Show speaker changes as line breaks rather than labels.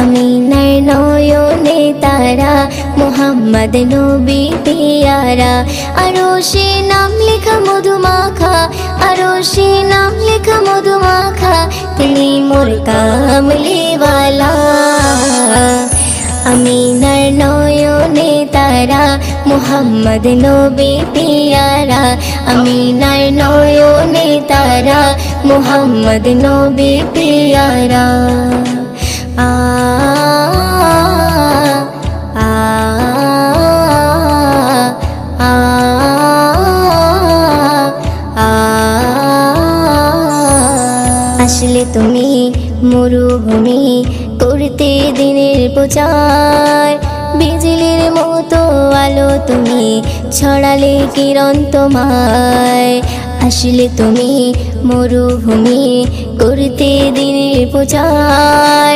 আমিনার নয়নে তারা, মুহাম্মদ নবী পিয়ারা। আরশে নাম লেখা মধুমাখা, আরশে নাম লেখা মধুমাখা, তিনি মোর কামলিওয়ালা। আমিনার নয়নে তারা, মুহাম্মদ নবী পিয়ারা। আমিনার নয়নে তারা, মুহাম্মদ নবী পিয়ারা। আ আ আ আ আসলে তুমি মরুভূমি করতে দিনের প্রচার, বিজলির মতো আলো তুমি ছড়ালে কিরণ তোমায়। আসলে তুমি মরুভূমি করতে দিনের প্রচার।